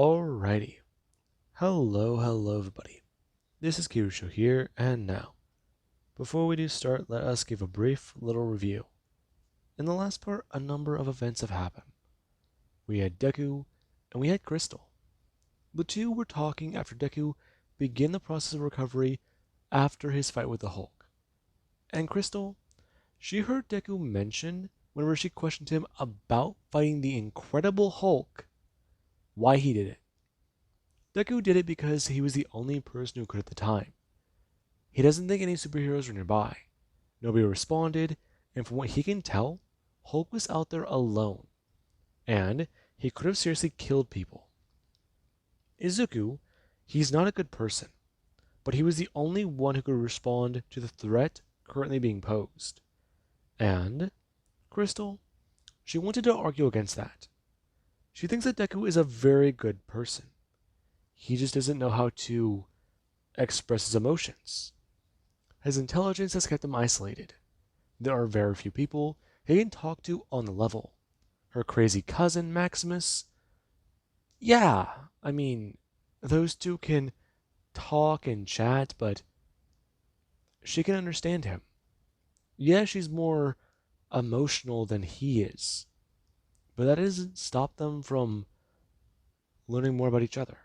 Alrighty. Hello everybody. This is Kirusho here, and now, before we do start, let us give a brief little review. In the last part, a number of events have happened. We had Deku, and we had Crystal. The two were talking after Deku began the process of recovery after his fight with the Hulk. And Crystal, she heard Deku mention, whenever she questioned him about fighting the Incredible Hulk, why he did it. Deku did it because he was the only person who could at the time. He doesn't think any superheroes were nearby. Nobody responded, and from what he can tell, Hulk was out there alone, and he could have seriously killed people. Izuku, he's not a good person, but he was the only one who could respond to the threat currently being posed. And Crystal, she wanted to argue against that. She thinks that Deku is a very good person. He just doesn't know how to express his emotions. His intelligence has kept him isolated. There are very few people he can talk to on the level. Her crazy cousin, Maximus, yeah, those two can talk and chat, but she can understand him. Yeah, she's more emotional than he is, but that doesn't stop them from learning more about each other,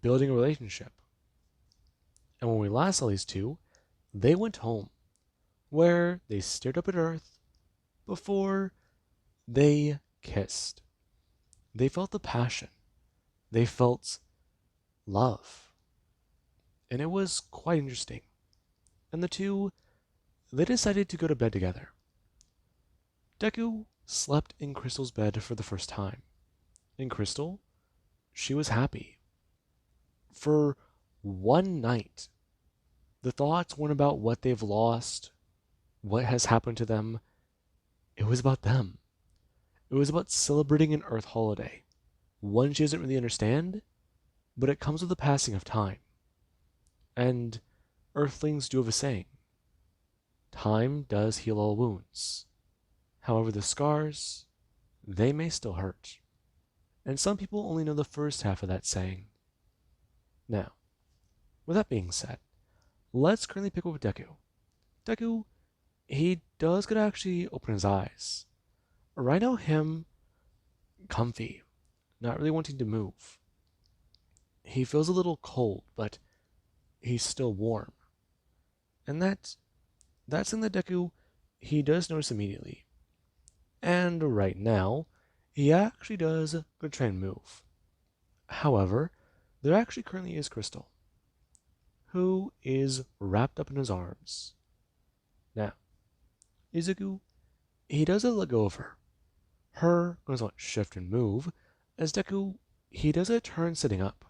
building a relationship. And when we last saw these two, they went home, where they stared up at Earth before they kissed. They felt the passion. They felt love. And it was quite interesting. And the two, they decided to go to bed together. Deku slept in Crystal's bed for the first time. And Crystal, she was happy. For one night, the thoughts weren't about what they've lost, what has happened to them. It was about them. It was about celebrating an Earth holiday. One she doesn't really understand, but it comes with the passing of time. And Earthlings do have a saying. Time does heal all wounds. However, the scars, they may still hurt. And some people only know the first half of that saying. Now, with that being said, let's currently pick up with Deku. Deku, he does get to actually open his eyes. Right now, him, comfy, not really wanting to move. He feels a little cold, but he's still warm. And that's something that Deku, he does notice immediately. And right now, he actually does go to try and move. However, there actually currently is Crystal, who is wrapped up in his arms. Now, Izuku, he does let go of her. Her goes on shift and move, as Deku, he does a turn sitting up.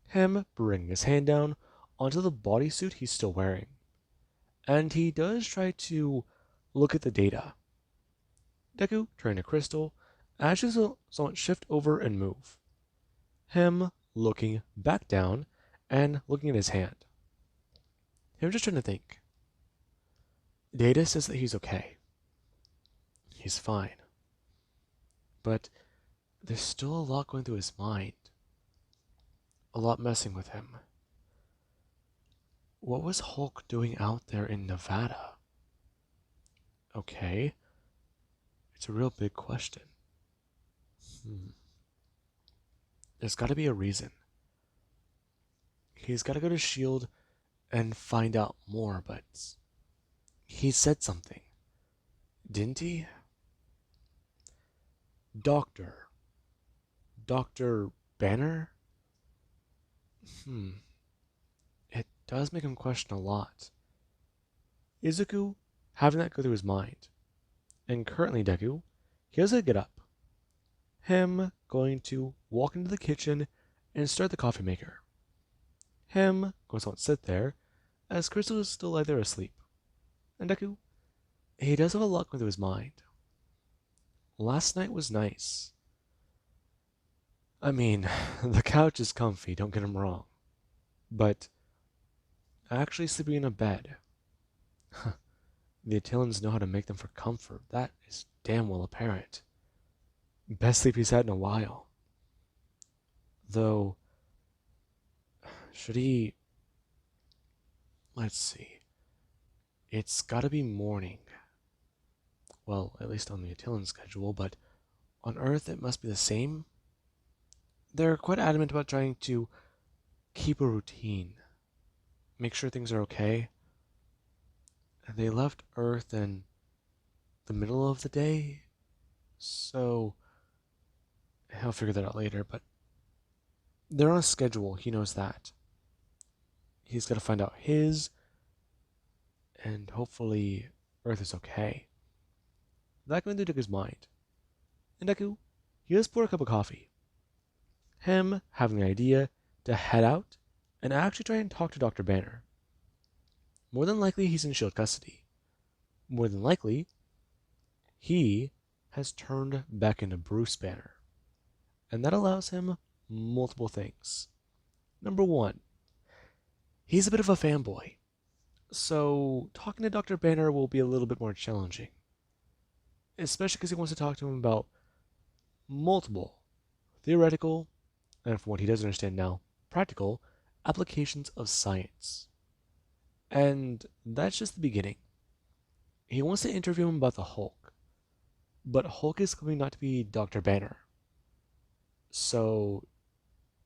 Him bringing his hand down onto the bodysuit he's still wearing. And he does try to look at the data. Deku turning to Crystal, as she somewhat shift over and move. Him looking back down and looking at his hand. Him just trying to think. Data says that he's okay. He's fine. But there's still a lot going through his mind. A lot messing with him. What was Hulk doing out there in Nevada? Okay. It's a real big question. There's gotta be a reason. He's gotta go to S.H.I.E.L.D. and find out more, but he said something. Didn't he? Dr. Banner? It does make him question a lot. Izuku having that go through his mind. And currently Deku, he has to get up. Him going to walk into the kitchen and start the coffee maker. Him going to sit there as Crystal is still lie there asleep. And Deku, he does have a lot going through his mind. Last night was nice. The couch is comfy, don't get him wrong. But actually sleeping in a bed. The Italians know how to make them for comfort. That is damn well apparent. Best sleep he's had in a while. Though, should he. Let's see. It's gotta be morning. Well, at least on the Attilan schedule, but on Earth it must be the same. They're quite adamant about trying to keep a routine, make sure things are okay. And they left Earth in the middle of the day, so he'll figure that out later, but they're on a schedule, he knows that. He's got to find out his, and hopefully Earth is okay. That went through Deku's mind. And Deku, he just poured a cup of coffee. Him having the idea to head out and actually try and talk to Dr. Banner. More than likely, he's in SHIELD custody. More than likely, he has turned back into Bruce Banner. And that allows him multiple things. Number one, he's a bit of a fanboy. So talking to Dr. Banner will be a little bit more challenging. Especially because he wants to talk to him about multiple theoretical, and from what he doesn't understand now, practical applications of science. And that's just the beginning. He wants to interview him about the Hulk. But Hulk is claiming not to be Dr. Banner. So,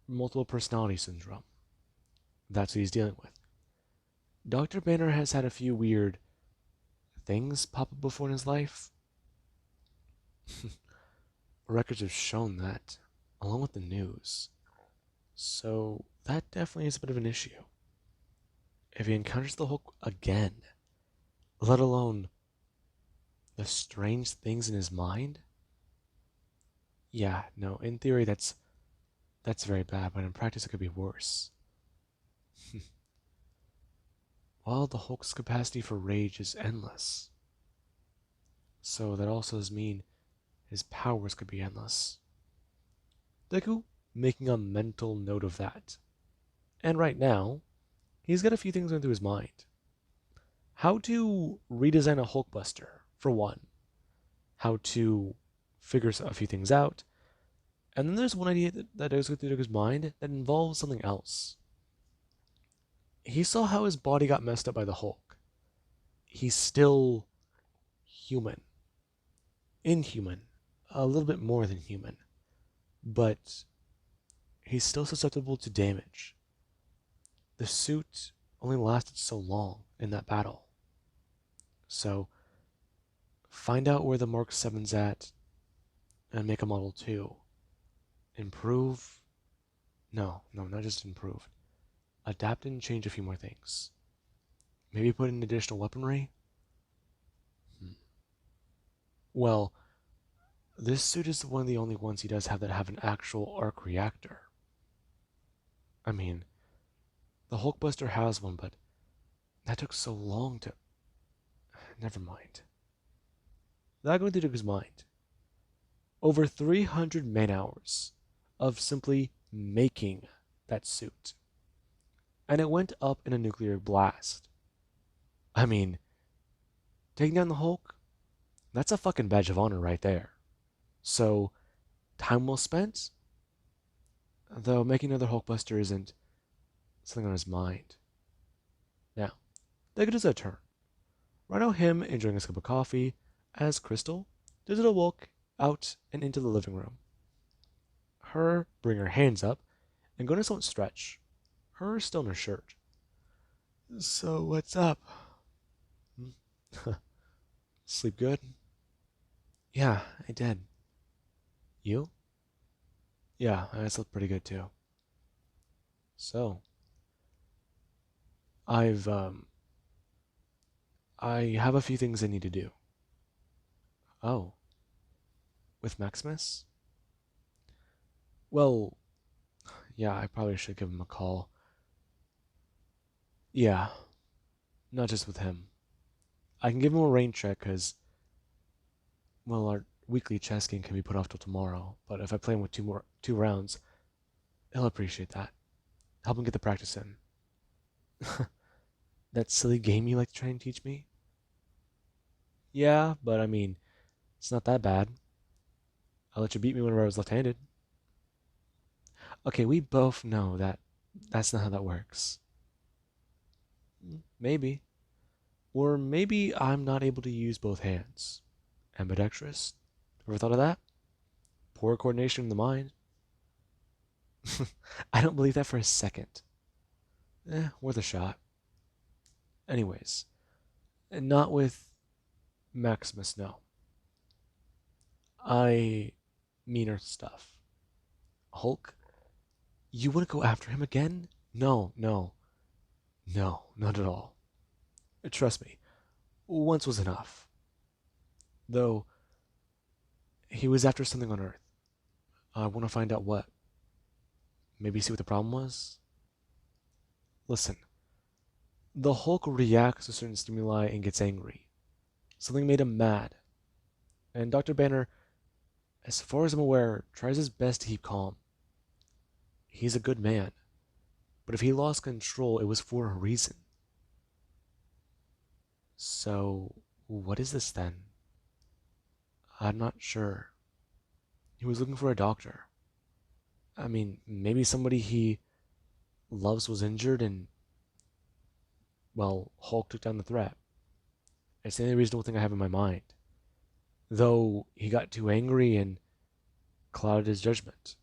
multiple personality syndrome. That's what he's dealing with. Dr. Banner has had a few weird things pop up before in his life. Records have shown that, along with the news. So, that definitely is a bit of an issue. If he encounters the Hulk again, let alone the strange things in his mind, yeah, no, in theory that's very bad, but in practice it could be worse. While the Hulk's capacity for rage is endless, so that also does mean his powers could be endless. Deku making a mental note of that. And right now, he's got a few things going through his mind. How to redesign a Hulkbuster, for one. How to figure a few things out. And then there's one idea that goes through Deku's mind that involves something else. He saw how his body got messed up by the Hulk. He's still human. Inhuman. A little bit more than human. But he's still susceptible to damage. The suit only lasted so long in that battle. So, find out where the Mark 7's at and make a Model 2. Improve. No, not just improve. Adapt and change a few more things. Maybe put in additional weaponry? Well, this suit is one of the only ones he does have that have an actual arc reactor. I mean, the Hulkbuster has one, but that took so long to... Never mind. That going through his mind. Over 300 man-hours of simply making that suit. And it went up in a nuclear blast. I mean, taking down the Hulk, that's a fucking badge of honor right there. So, time well spent? Though making another Hulkbuster isn't something on his mind. Now, Deku does a turn. Right now, him enjoying his cup of coffee, as Crystal does a walk out and into the living room. Her bring her hands up and go to someone's stretch. Her still in her shirt. So, what's up? Sleep good? Yeah, I did. You? Yeah, I slept pretty good too. So, I've, I have a few things I need to do. Oh, with Maximus? Well, yeah, I probably should give him a call. Yeah, not just with him. I can give him a rain check because, well, our weekly chess game can be put off till tomorrow. But if I play him with two rounds, he'll appreciate that. Help him get the practice in. That silly game you like to try and teach me? Yeah, but I mean, it's not that bad. I'll let you beat me whenever I was left-handed. Okay, we both know that that's not how that works. Maybe. Or maybe I'm not able to use both hands. Ambidextrous? Ever thought of that? Poor coordination in the mind. I don't believe that for a second. Worth a shot. Anyways, not with Maximus, no. I mean Earth stuff. Hulk? You want to go after him again? No, no, no, not at all. Trust me, once was enough. Though, he was after something on Earth. I want to find out what. Maybe see what the problem was? Listen, the Hulk reacts to certain stimuli and gets angry. Something made him mad. And Dr. Banner, as far as I'm aware, tries his best to keep calm. He's a good man. But if he lost control, it was for a reason. So, what is this then? I'm not sure. He was looking for a doctor. I mean, maybe somebody he loves was injured and, well, Hulk took down the threat. It's the only reasonable thing I have in my mind. Though he got too angry and clouded his judgment.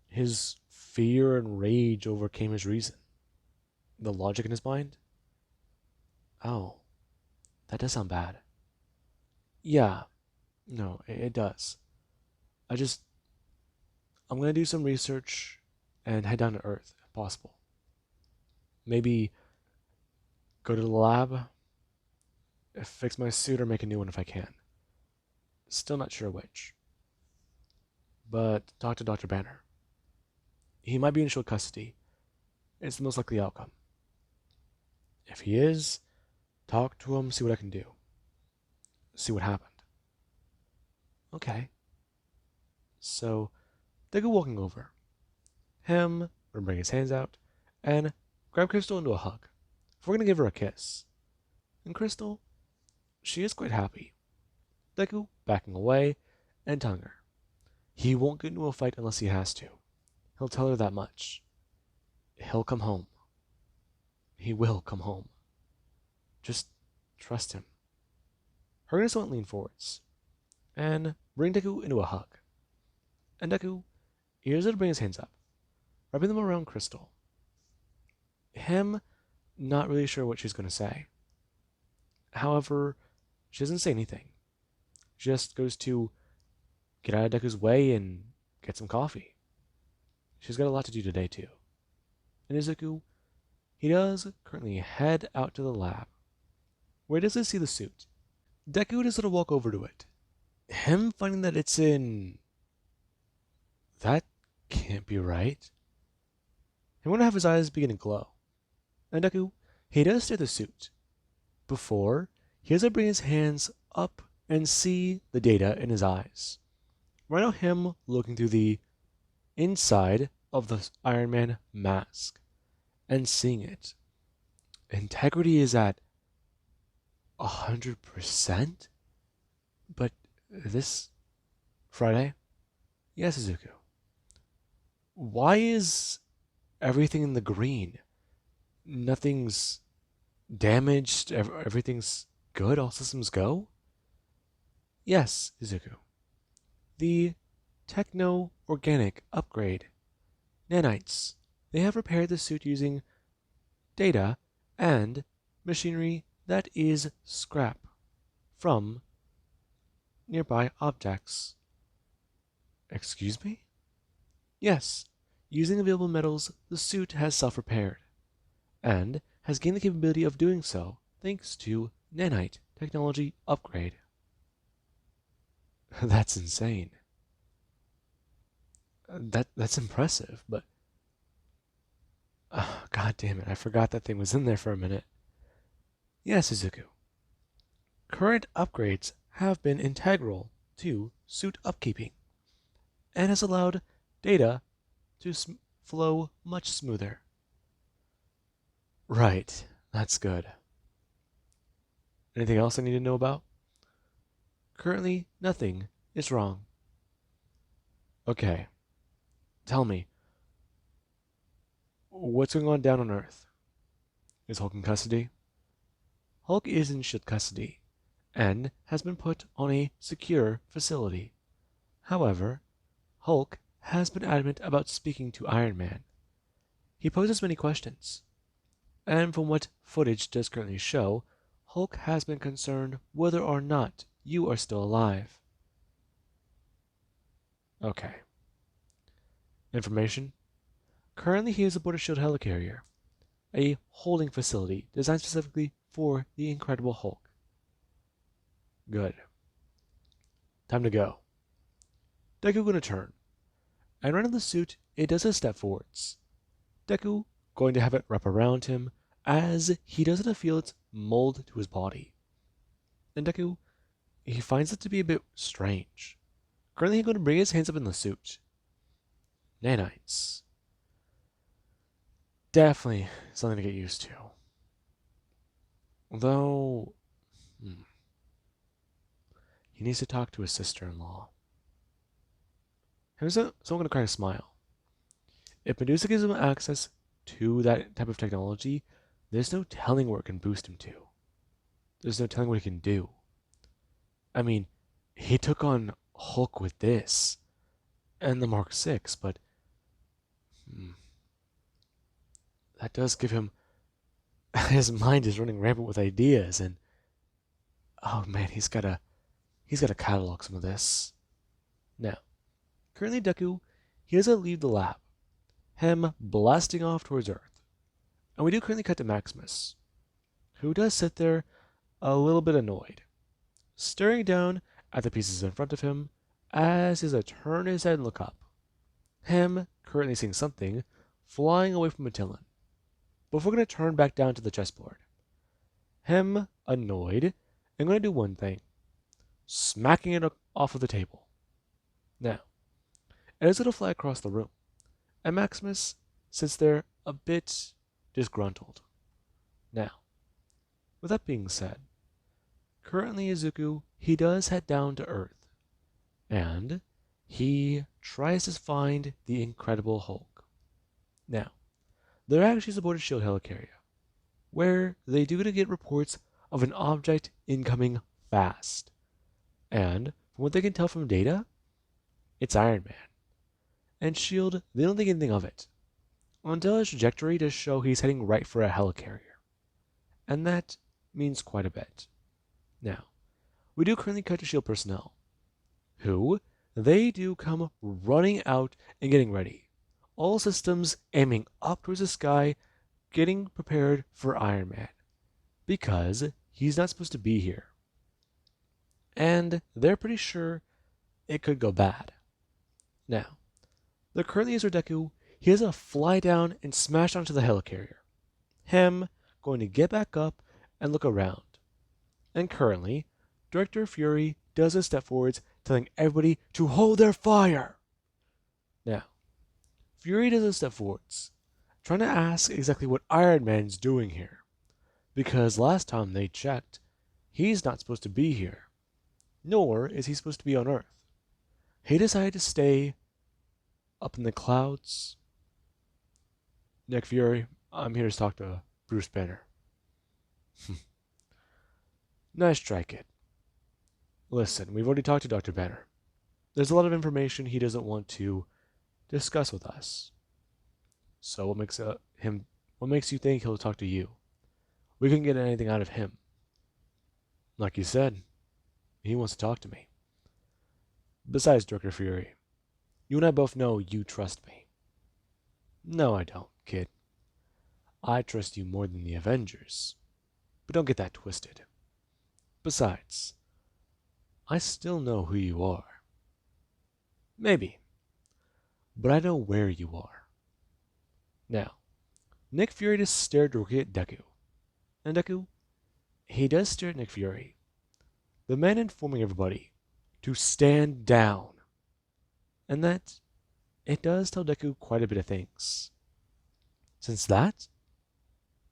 His fear and rage overcame his reason. The logic in his mind? Oh, that does sound bad. Yeah, no, it does. I just, I'm gonna do some research and head down to Earth if possible. Maybe go to the lab, fix my suit, or make a new one if I can. Still not sure which. But talk to Dr. Banner. He might be in short custody. It's the most likely outcome. If he is, talk to him, see what I can do. See what happened. Okay. So, they go walking over. Him would bring his hands out and grab Crystal into a hug. We're gonna give her a kiss. And Crystal, she is quite happy. Deku backing away and telling her he won't get into a fight unless he has to. He'll tell her that much. He'll come home. He will come home. Just trust him. Her and Swan lean forwards and bring Deku into a hug. And Deku hears her bring his hands up, rubbing them around Crystal. Him not really sure what she's going to say. However, she doesn't say anything. She just goes to get out of Deku's way and get some coffee. She's got a lot to do today, too. And Izuku, he does currently head out to the lab, where he does see the suit. Deku does sort of walk over to it. Him finding that it's in... That can't be right. He won't have his eyes begin to glow. And Deku, he does stare at the suit. Before, he has to bring his hands up and see the data in his eyes. Right now, him looking through the inside of the Iron Man mask and seeing it. Integrity is at 100%? But this Friday? Yes, Izuku. Why is everything in the green? Nothing's damaged, everything's good, all systems go? Yes, Izuku. The techno-organic upgrade. Nanites. They have repaired the suit using data and machinery that is scrap from nearby objects. Excuse me? Yes. Using available metals, the suit has self-repaired, and has gained the capability of doing so thanks to nanite technology upgrade. That's insane. That's impressive, but God damn it, I forgot that thing was in there for a minute. Yes, Izuku. Current upgrades have been integral to suit upkeeping, and has allowed data to flow much smoother. Right, that's good. Anything else I need to know about? Currently, nothing is wrong. Okay. tell me, what's going on down on Earth? Is Hulk in custody? Hulk is in SHIELD custody and has been put on a secure facility. However, Hulk has been adamant about speaking to Iron Man. He poses many questions, and from what footage does currently show, Hulk has been concerned whether or not you are still alive. Okay. Information? Currently he is aboard a SHIELD helicarrier, a holding facility designed specifically for the Incredible Hulk. Good. Time to go. Deku gonna turn, and right in the suit, it does a step forwards. Deku going to have it wrap around him as he doesn't feel its mold to his body. And Deku, he finds it to be a bit strange. Currently, he's going to bring his hands up in the suit. Nanites. Definitely something to get used to. Though, he needs to talk to his sister-in-law. So I'm going to kind of smile. If Medusa gives him access to that type of technology, there's no telling where it can boost him to. There's no telling what he can do. I mean, he took on Hulk with this and the Mark 6, but that does give him his mind is running rampant with ideas, and oh man, he's gotta catalog some of this. Now, currently Deku, he doesn't leave the lab, him blasting off towards Earth. And we do currently cut to Maximus, who does sit there a little bit annoyed, staring down at the pieces in front of him as he has to turn his head and look up. Him currently seeing something flying away from Matillan. But we're going to turn back down to the chessboard. Him annoyed and going to do one thing, smacking it off of the table. Now, it is going to fly across the room, and Maximus sits there a bit disgruntled. Now, with that being said, currently Izuku, he does head down to Earth, and he tries to find the Incredible Hulk. Now, they're actually aboard a SHIELD helicarrier, where they do get reports of an object incoming fast. And from what they can tell from data, it's Iron Man. And SHIELD, they don't think anything of it, until his trajectory does show he's heading right for a helicarrier. And that means quite a bit. Now, we do currently cut to SHIELD personnel, who, they do come running out and getting ready. All systems aiming up towards the sky, getting prepared for Iron Man, because he's not supposed to be here. And they're pretty sure it could go bad. Now, the currently is Deku, he has to fly down and smash onto the helicarrier. Him going to get back up and look around. And currently, Director Fury does a step forwards, telling everybody to hold their fire. Now, Fury does a step forwards, trying to ask exactly what Iron Man's doing here. Because last time they checked, he's not supposed to be here. Nor is he supposed to be on Earth. He decided to stay up in the clouds. Nick Fury, I'm here to talk to Bruce Banner. Nice try, kid. Listen, we've already talked to Dr. Banner. There's a lot of information he doesn't want to discuss with us. So what makes you think he'll talk to you? We couldn't get anything out of him. Like you said, he wants to talk to me. Besides, Director Fury, you and I both know you trust me. No, I don't, kid. I trust you more than the Avengers. But don't get that twisted. Besides, I still know who you are. Maybe. But I know where you are. Now, Nick Fury just stared directly at Deku. And Deku, he does stare at Nick Fury, the man informing everybody to stand down. And that, it does tell Deku quite a bit of things. Since that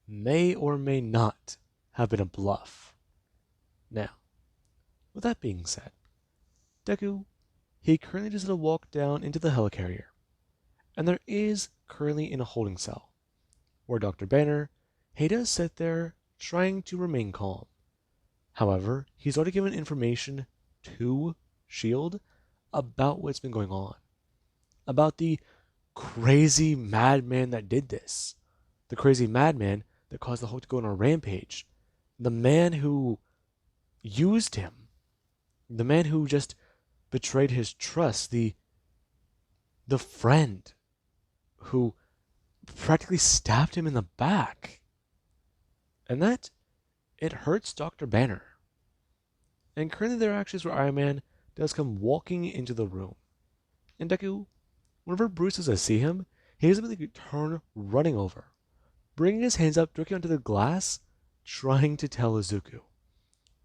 may or may not have been a bluff. Now, with that being said, Deku, he currently just gonna walk down into the helicarrier and there is currently in a holding cell, where Dr. Banner, he does sit there trying to remain calm. However, he's already given information to S.H.I.E.L.D. about what's been going on, about the crazy madman that did this, the crazy madman that caused the Hulk to go on a rampage, the man who used him, the man who just betrayed his trust, the friend who practically stabbed him in the back. And that, it hurts Dr. Banner. And currently there are actions where Iron Man does come walking into the room. And Deku, whenever Bruce does see him, he does immediately turn running over, bringing his hands up directly onto the glass, trying to tell Izuku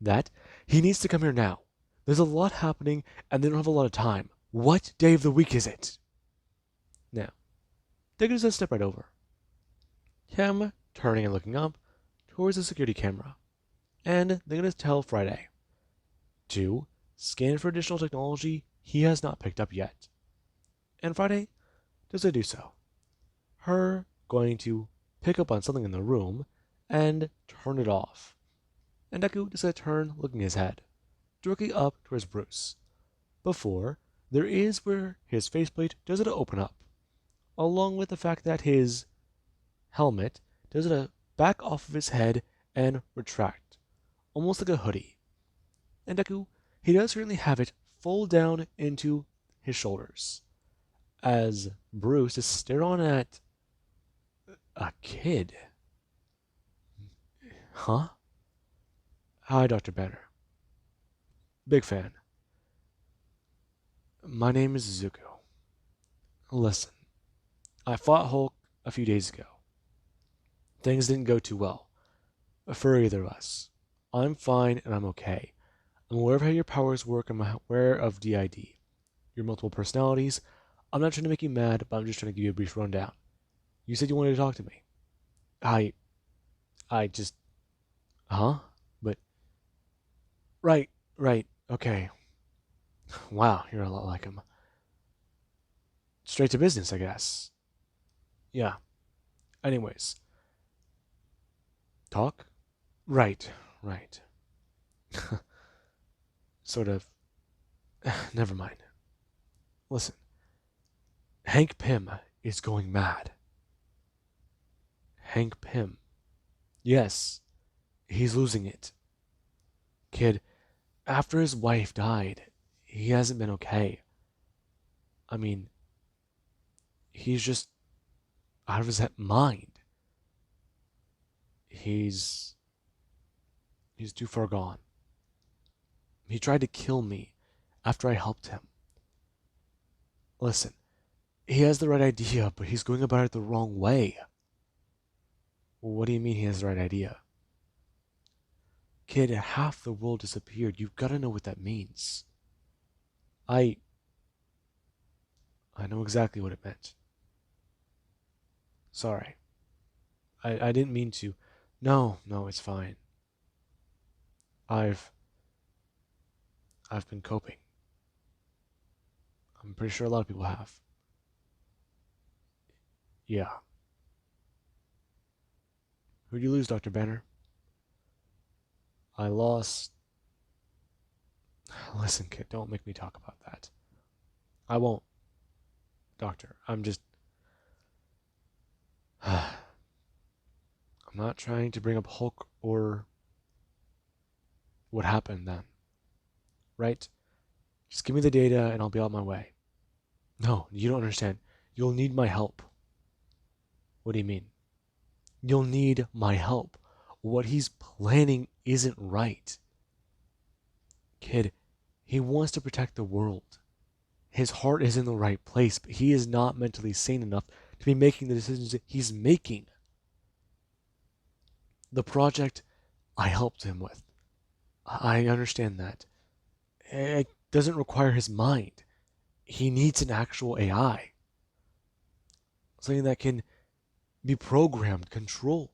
that he needs to come here now. There's a lot happening and they don't have a lot of time. What day of the week is it? Now, Deku does step right over him, turning and looking up towards the security camera. And they're going to tell Friday to scan for additional technology he has not picked up yet. And Friday does do so. Her going to pick up on something in the room and turn it off. And Deku does a turn looking his head directly up towards Bruce. Before, there is where his faceplate does it open up, along with the fact that his helmet does it back off of his head and retract, almost like a hoodie. And Deku, he does certainly have it fold down into his shoulders, as Bruce is stared on at a kid. Huh? Hi, Dr. Banner. Big fan. My name is Zuko. Listen, I fought Hulk a few days ago. Things didn't go too well for either of us. I'm fine and I'm okay. I'm aware of how your powers work. I'm aware of DID, your multiple personalities. I'm not trying to make you mad, but I'm just trying to give you a brief rundown. You said you wanted to talk to me. I just, huh? But, right, okay. Wow, you're a lot like him. Straight to business, I guess. Yeah. Anyways. Talk? Right. Sort of. Never mind. Listen. Hank Pym is going mad. Hank Pym. Yes. He's losing it. Kid, after his wife died, he hasn't been okay. I mean, he's just out of his mind. He's too far gone. He tried to kill me after I helped him. Listen, he has the right idea, but he's going about it the wrong way. What do you mean he has the right idea? Kid, half the world disappeared. You've got to know what that means. I know exactly what it meant. Sorry. I didn't mean to. No, it's fine. I've been coping. I'm pretty sure a lot of people have. Yeah. Who'd you lose, Dr. Banner? I lost. Listen, kid, don't make me talk about that. I won't. Doctor, I'm just. I'm not trying to bring up Hulk or what happened then. Right? Just give me the data and I'll be on my way. No, you don't understand. You'll need my help. What do you mean? You'll need my help. What he's planning isn't right. Kid, he wants to protect the world. His heart is in the right place, but he is not mentally sane enough to be making the decisions that he's making. The project I helped him with. I understand that. It doesn't require his mind. He needs an actual AI. Something that can be programmed, controlled.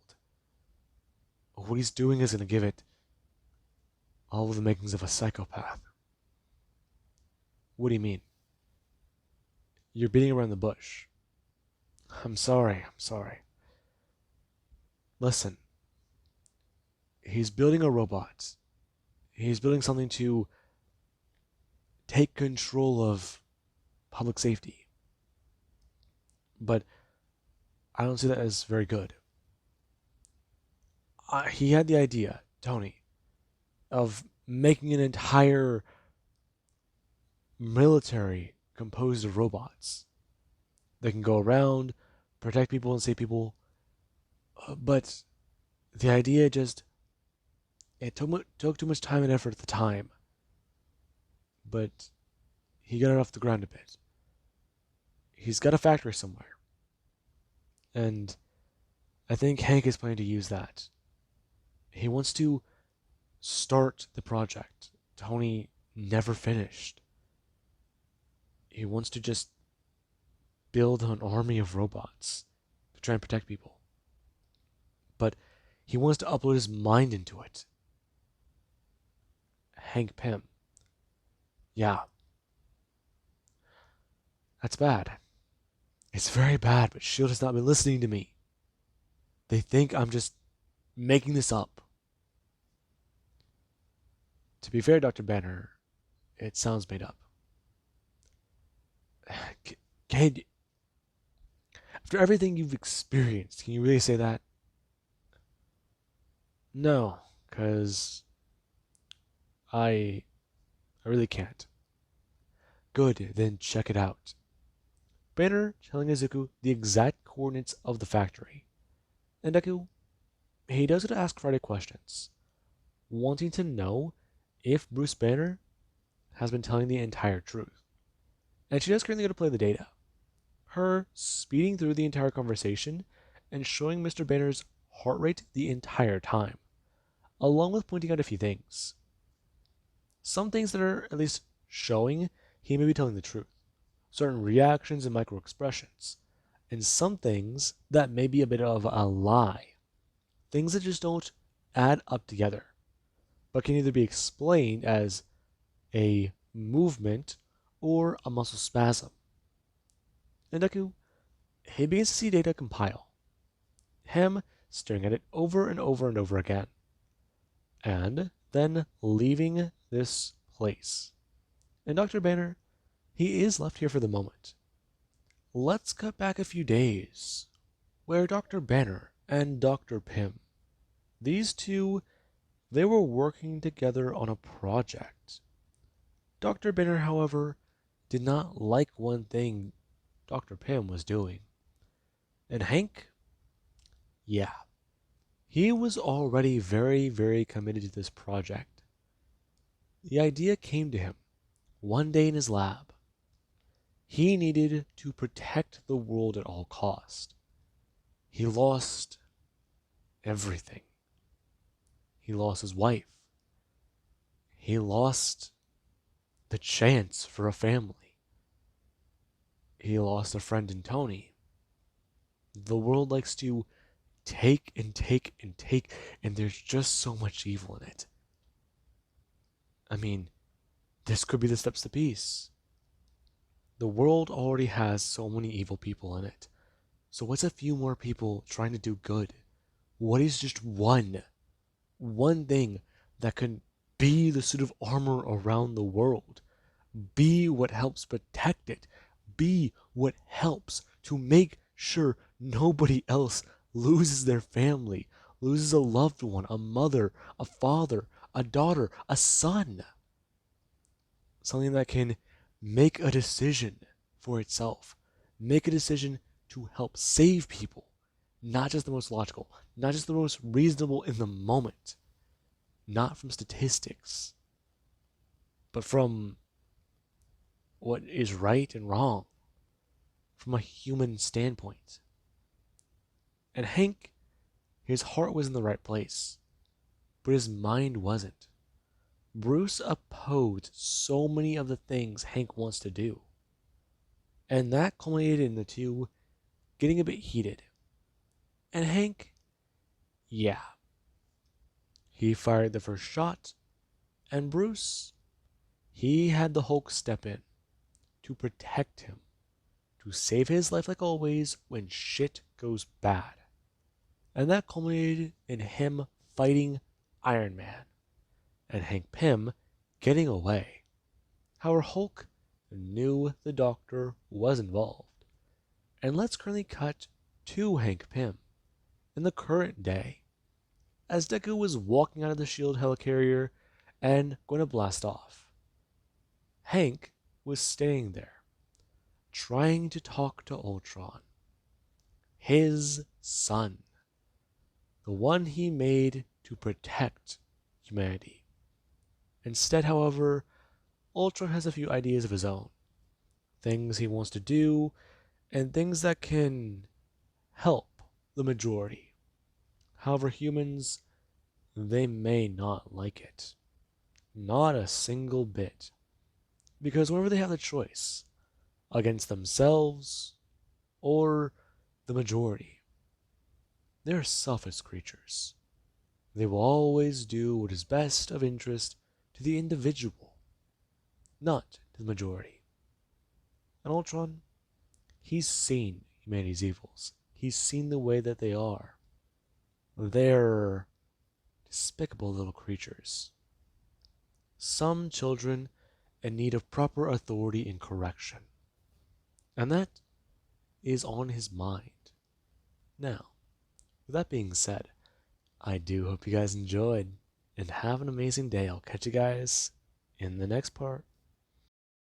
What he's doing is going to give it all of the makings of a psychopath. What do you mean? You're beating around the bush. I'm sorry, I'm sorry. Listen, he's building a robot. He's building something to take control of public safety. But I don't see that as very good. He had the idea, Tony, of making an entire military composed of robots that can go around, protect people and save people. But the idea just it took too much time and effort at the time. But he got it off the ground a bit. He's got a factory somewhere, and I think Hank is planning to use that. He wants to start the project Tony never finished. He wants to just build an army of robots to try and protect people. But he wants to upload his mind into it. Hank Pym. Yeah, that's bad. It's very bad, but S.H.I.E.L.D. has not been listening to me. They think I'm just making this up. To be fair, Dr. Banner, it sounds made up. Kid, after everything you've experienced, can you really say that? No, because I really can't. Good, then check it out. Banner telling Izuku the exact coordinates of the factory. And Deku, he does it to ask Friday questions, wanting to know if Bruce Banner has been telling the entire truth. And she does currently go to play the data. Her speeding through the entire conversation and showing Mr. Banner's heart rate the entire time, along with pointing out a few things. Some things that are at least showing he may be telling the truth, certain reactions and micro expressions, and some things that may be a bit of a lie, things that just don't add up together, but can either be explained as a movement or a muscle spasm. And Deku, he begins to see data compile, him staring at it over and over and over again, and then leaving this place. And Dr. Banner, he is left here for the moment. Let's cut back a few days, where Dr. Banner and Dr. Pym, these two, they were working together on a project. Dr. Banner, however, did not like one thing Dr. Pym was doing. And Hank, yeah, he was already very, very committed to this project. The idea came to him one day in his lab. He needed to protect the world at all cost. He lost everything. He lost his wife. He lost the chance for a family. He lost a friend in Tony. The world likes to take and take and take, and there's just so much evil in it. I mean, this could be the steps to peace. The world already has so many evil people in it. So what's a few more people trying to do good? What is just one thing that can be the suit of armor around the world? Be what helps protect it. Be what helps to make sure nobody else loses their family, loses a loved one, a mother, a father, a daughter, a son. Something that can make a decision for itself, make a decision to help save people, not just the most logical, not just the most reasonable in the moment, not from statistics, but from what is right and wrong, from a human standpoint. And Hank, his heart was in the right place, but his mind wasn't. Bruce opposed so many of the things Hank wants to do. And that culminated in the two getting a bit heated. And Hank, yeah, he fired the first shot, and Bruce, he had the Hulk step in to protect him, to save his life like always when shit goes bad. And that culminated in him fighting Iron Man and Hank Pym getting away. However, Hulk knew the Doctor was involved. And let's currently cut to Hank Pym in the current day, as Deku was walking out of the shield helicarrier and going to blast off. Hank was staying there, trying to talk to Ultron, his son, the one he made to protect humanity. Instead, however, Ultron has a few ideas of his own, things he wants to do, and things that can help the majority. However, humans, they may not like it. Not a single bit. Because whenever they have the choice against themselves or the majority, they're selfish creatures. They will always do what is best of interest to the individual, not to the majority. And Ultron, he's seen humanity's evils. He's seen the way that they are. They're despicable little creatures. Some children in need of proper authority and correction. And that is on his mind. Now, with that being said, I do hope you guys enjoyed and have an amazing day. I'll catch you guys in the next part.